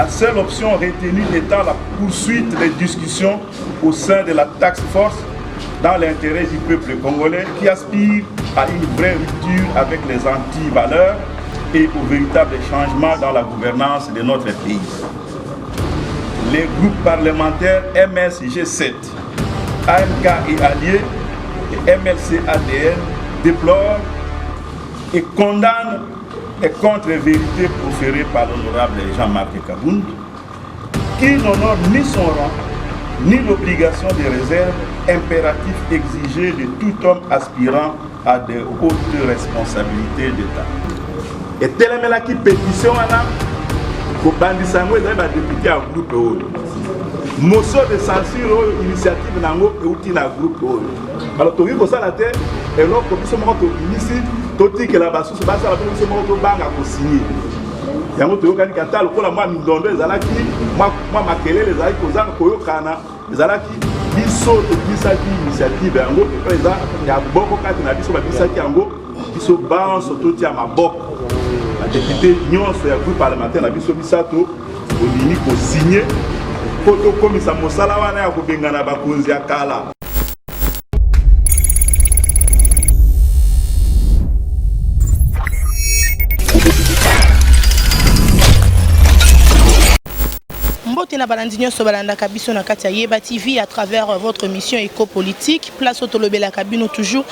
La seule option retenue étant la poursuite des discussions au sein de la task force dans l'intérêt du peuple congolais qui aspire à une vraie rupture avec les anti-valeurs et au véritable changement dans la gouvernance de notre pays. Les groupes parlementaires MS-G7, AMK et alliés et MLC-ADN déplorent et condamnent les contre-vérités proférées par l'honorable Jean-Marc Kabound, qui n'honore ni son rang, ni l'obligation de réserve impératif exigée de tout homme aspirant à de hautes responsabilités d'État. Et telle est qui pétition pour Bandisango et les députés à groupe. Motion de censure initiative nango et outil na groupe. Alors tu vois ça la terre et l'autre commission ici toti que la basse se basa la commission moto banga ko signer. Yango to yokani kata lokola moi mindondo ezalaki moi makele les ali kozanga koyokana ezalaki biso to bisaki initiative yango président ya boko kati na biso ba bisaki yango biso banso toti ya maboko. La députée nyonso ya groupe parlementaire na biso bisato olini ko signer poto komisa mosala wana ya kobengana bakonzi ya kala. Mbotela balandinyo so balanda kabiso na kati ya Yeba TV à travers votre mission éco-politique. Place au Tolobela Kabino toujours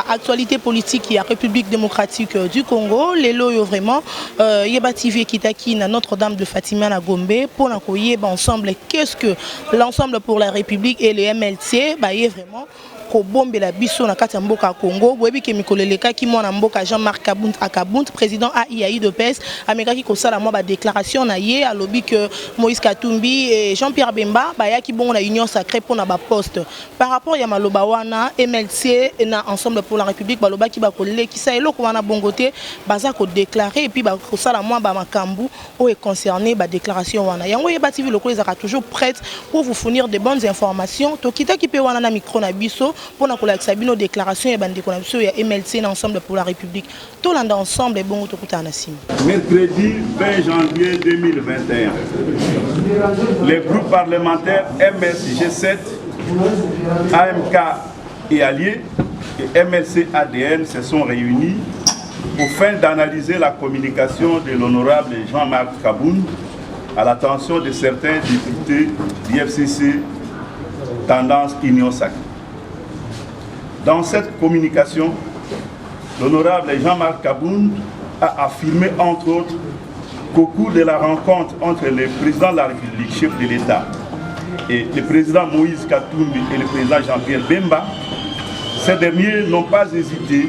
actualité politique et la République démocratique du Congo. Les loyaux vraiment Yeba TV kitaki na Notre-Dame de Fatima na Gombe pour na koyeba ensemble qu'est-ce que l'ensemble pour la République et le MLC est vraiment bombe la biso na kati ya mboka Congo boyebi ke mikoleleka ki mwana mboka Jean-Marc Kabound président AIAI de PES amekaki ko sala mwa ba déclaration na ye alobi que Moïse Katumbi et Jean-Pierre Bemba ba yaki bongo na union sacrée pour na ba poste par rapport ya maloba wana MLC na ensemble pour la République baloba ki ba koleki sa eloko wana bongote baza ko déclarer et puis ba ko sala mwa ba makambu o est concerné ba déclaration wana yango Yeba TV lokolo ezaka toujours prête pour vous fournir de bonnes informations to kita ki pe wana na micro na biso pour la Sabino déclaration et bande connexion et MLC ensemble pour la République. Tout l'anda ensemble est bon tout à Nassim. Mercredi 20 janvier 2021, les groupes parlementaires MS-G7, AMK et alliés et MLC-ADN se sont réunis au fin d'analyser la communication de l'honorable Jean-Marc Kabound à l'attention de certains députés du FCC tendance Union Sacrée. Dans cette communication, l'honorable Jean-Marc Kabound a affirmé entre autres qu'au cours de la rencontre entre le président de la République, chef de l'État, et le président Moïse Katumbi et le président Jean-Pierre Bemba, ces derniers n'ont pas hésité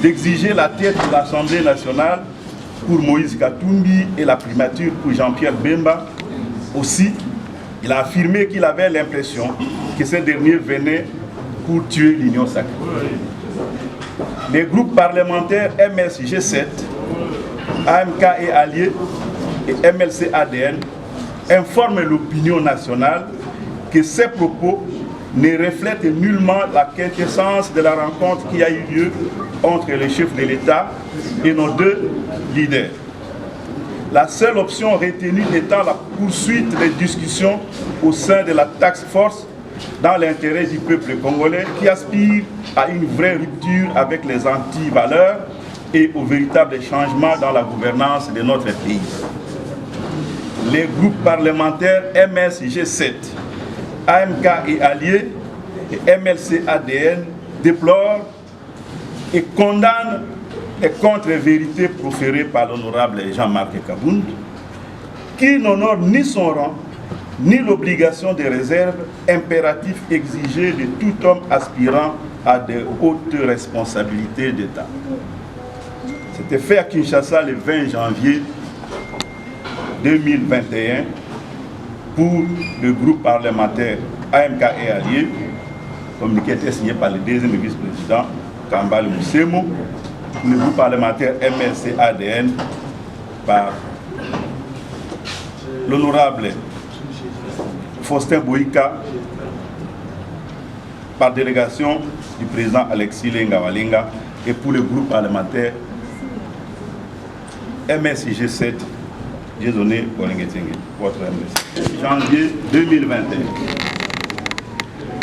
d'exiger la tête de l'Assemblée nationale pour Moïse Katumbi et la primature pour Jean-Pierre Bemba. Aussi, il a affirmé qu'il avait l'impression que ces derniers venaient pour tuer l'Union sacrée. Les groupes parlementaires MS-G7, AMK et alliés et MLC-ADN informent l'opinion nationale que ces propos ne reflètent nullement la quintessence de la rencontre qui a eu lieu entre les chefs de l'État et nos deux leaders. La seule option retenue étant la poursuite des discussions au sein de la task force dans l'intérêt du peuple congolais qui aspire à une vraie rupture avec les anti-valeurs et au véritable changement dans la gouvernance de notre pays. Les groupes parlementaires MS-G7, AMK et alliés et MLC-ADN déplorent et condamnent les contre-vérités proférées par l'honorable Jean-Marc Kabound, qui n'honore ni son rang, ni l'obligation de réserve impératif exigée de tout homme aspirant à de hautes responsabilités d'État. C'était fait à Kinshasa le 20 janvier 2021 pour le groupe parlementaire AMK et alliés, communiqué était signé par le deuxième vice-président Kambale Moussemo, pour le groupe parlementaire MLC-ADN par l'honorable Faustin Boïka, par délégation du président Alexis Lenga Walenga, et pour le groupe parlementaire MSG7, J'ai donné votre MSC. Janvier 2021.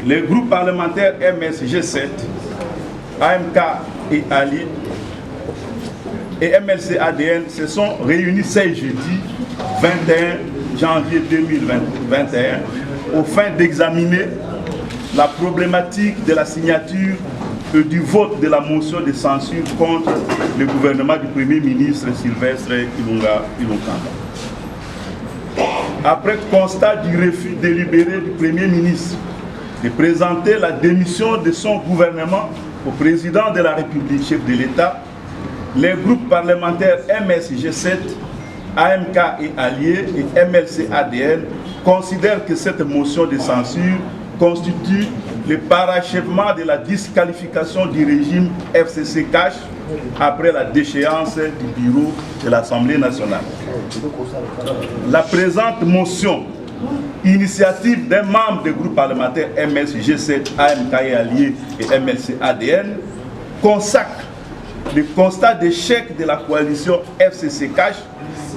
Les groupes parlementaires MSG7, AMK et Ali et MLC ADN se sont réunis ce jeudi 21 janvier 2021 au fin d'examiner la problématique de la signature et du vote de la motion de censure contre le gouvernement du Premier ministre Sylvestre Ilunkamba. Après constat du refus délibéré du Premier ministre de présenter la démission de son gouvernement au président de la République, chef de l'État, les groupes parlementaires MSG7, AMK et Alliés et MLC ADN considèrent que cette motion de censure constitue le parachèvement de la disqualification du régime FCC Cash après la déchéance du bureau de l'Assemblée nationale. La présente motion, initiative d'un membre du groupe parlementaire MSG7, AMK et Alliés et MLC ADN, consacre le constat d'échec de la coalition FCC Cash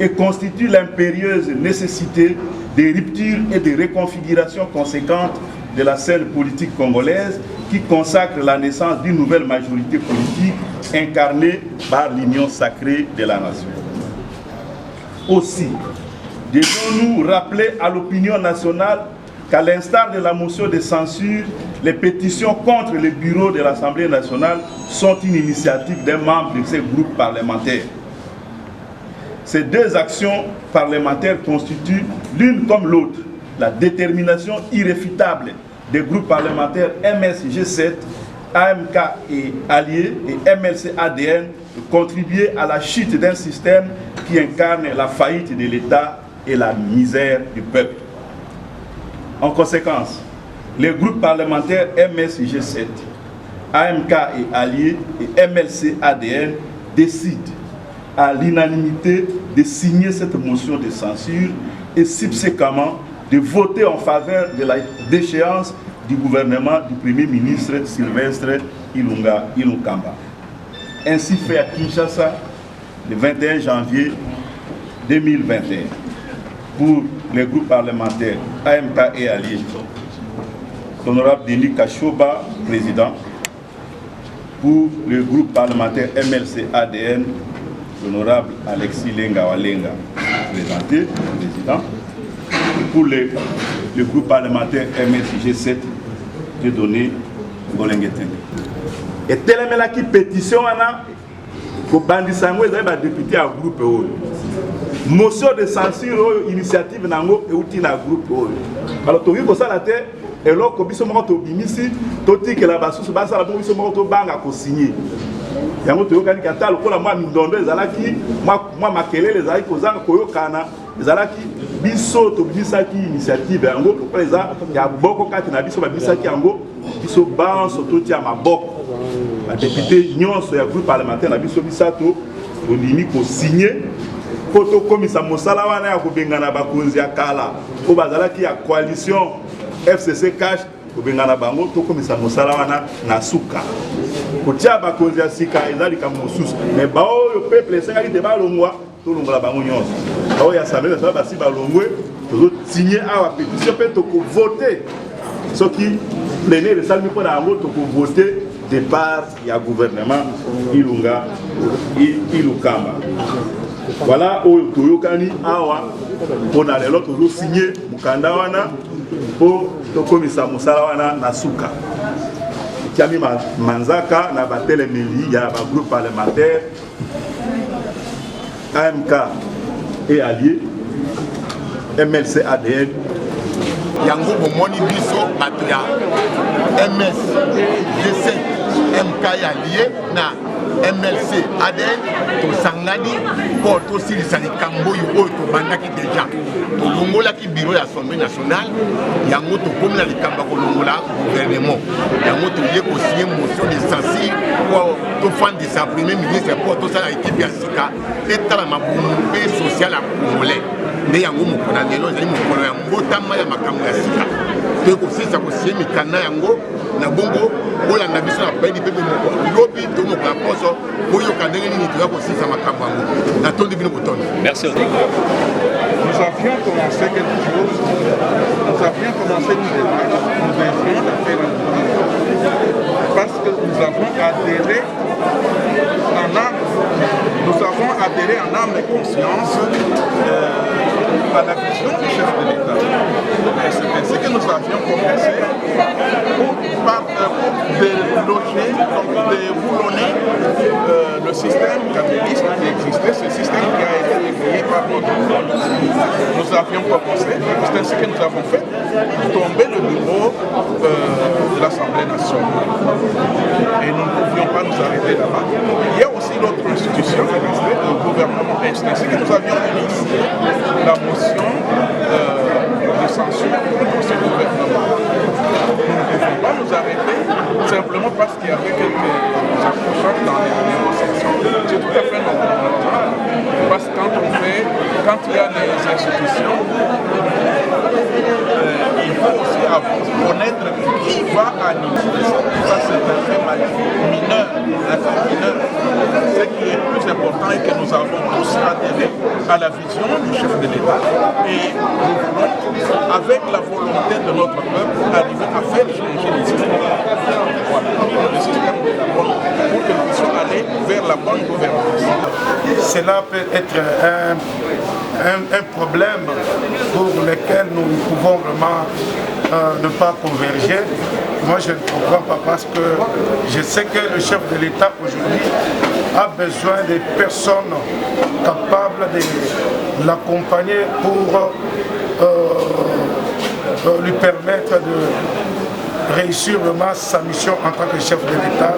et constitue l'impérieuse nécessité de ruptures et de reconfigurations conséquentes de la scène politique congolaise qui consacre la naissance d'une nouvelle majorité politique incarnée par l'union sacrée de la nation. Aussi, devons-nous rappeler à l'opinion nationale qu'à l'instar de la motion de censure, les pétitions contre le bureau de l'Assemblée nationale sont une initiative d'un membre de ces groupes parlementaires. Ces deux actions parlementaires constituent, l'une comme l'autre, la détermination irréfutable des groupes parlementaires MSG7, AMK et Alliés et MLC ADN de contribuer à la chute d'un système qui incarne la faillite de l'État et la misère du peuple. En conséquence, les groupes parlementaires MSG7, AMK et Alliés et MLC ADN décident à l'unanimité de signer cette motion de censure et subséquemment de voter en faveur de la déchéance du gouvernement du Premier ministre Sylvestre Ilunkamba. Ainsi fait à Kinshasa le 21 janvier 2021 pour les groupes parlementaires AMK et Alliés, l'honorable Denis Kashoba, président. Pour le groupe parlementaire MLC ADN, l'honorable Alexis Lenga Walenga, président. Pour le groupe parlementaire MSG7, j'ai donné Golengeteng. Et tellement la pétition, pour Bandisango, il y a des députés à groupe. Motion de censure, initiative nango et outil na groupe. Alors, tu vois ça la tête, et là, quand ils sont morts au Bimisi, tu dis que la basse, ça la bombe, ils sont morts au Banga pour signer. Il y a un autre qui a le moi, Mindondo, les Alaki, moi, Makele, les Alaki, aux Anglais, Koyokana, les Alaki, Bisso, Tobisaki, initiative, en gros, pourquoi les Alaki, il y a beaucoup de Nabiso, Bisaki, en gros, Bisso, Ban, Soto, Tiamabok, la députée, Nyon, sur le groupe parlementaire, Nabiso, Bissato, au limite, pour signer. Koto komisa mosala wana ya kubengana bakonzi ya kala ko bazala ki ya coalition FCC Cash kubengana bango to komisa mosala wana na suka kotia bakonzi ya sika ezali ka mosusu mais ba oyo peuple sengaki te balongwa to longola bango nyonso ba oyo assemblée ça ba si balongwe to signer awa pétition pe to ko voter soki plénière salmi pour na ngo to ko voter départ ya gouvernement Ilunkamba. Voilà où Toyokani Awa, on a l'autre signé Mukandawana pour Tokomisa Musalawana Nasuka. Kiami Manzaka, na batele Meli, il y a un groupe parlementaire, AMK et Alliés, MLC ADN. Yango Bomoni Biso, Batoya, MS, G7, MK et Alliés, na MLC ADN to sangani pour to silisa ni kamboyo oyo to bandaki déjà to longola ki bureau ya Assemblée nationale yango to komla likamba ko longola gouvernement yango to lié ko signer motion de censure pour to fandi sa premier ministre pour to ça équipe ya sika eta la mabumbe social à congolais mais yango mo kona lelo zali mo kona ya mbotama ya makambo ya sika tokosilisa kosie mikanda yango na bongo olanda biso na bayini mpe moko lobi tomokola poso boyoka ndenge nini toya kosilisa makambo yango natondi bino botondi. Merci. Nous avions commencé quelque chose, nous avions commencé une démarche, nous devions la faire parce que nous avons adhéré en âme et conscience à la vision du chef de l'État. C'est ainsi que nous avions commencé pour déloger, donc déboulonner le système capitaliste qui existait, ce système qui a été créé par notre monde. Nous avions commencé, c'est ainsi que nous avons fait tomber le bureau de l'Assemblée nationale. Et nous ne pouvions pas nous arrêter là-bas. Il y a aussi l'autre institution qui restait, le gouvernement. C'est ainsi que nous avions initié la motion de censure contre ce gouvernement. Nous ne pouvons pas nous arrêter simplement parce qu'il y avait quelques accrochages dans les négociations. C'est tout à fait normal. Parce que quand il y a des institutions, il faut aussi connaître qui va animer. Ça, c'est un fait mineur. Ce qui est plus important est que nous avons tous adhéré à la vision du chef de l'État et nous voulons, avec la volonté de notre peuple, arriver à faire changer les systèmes. Voilà, le système de la bonne, pour que nous puissions aller vers la bonne gouvernance. Cela peut être un problème pour lequel nous pouvons vraiment ne pas converger. Moi, je ne comprends pas parce que je sais que le chef de l'État aujourd'hui a besoin de personnes capables de l'accompagner pour lui permettre de réussir vraiment sa mission en tant que chef de l'État.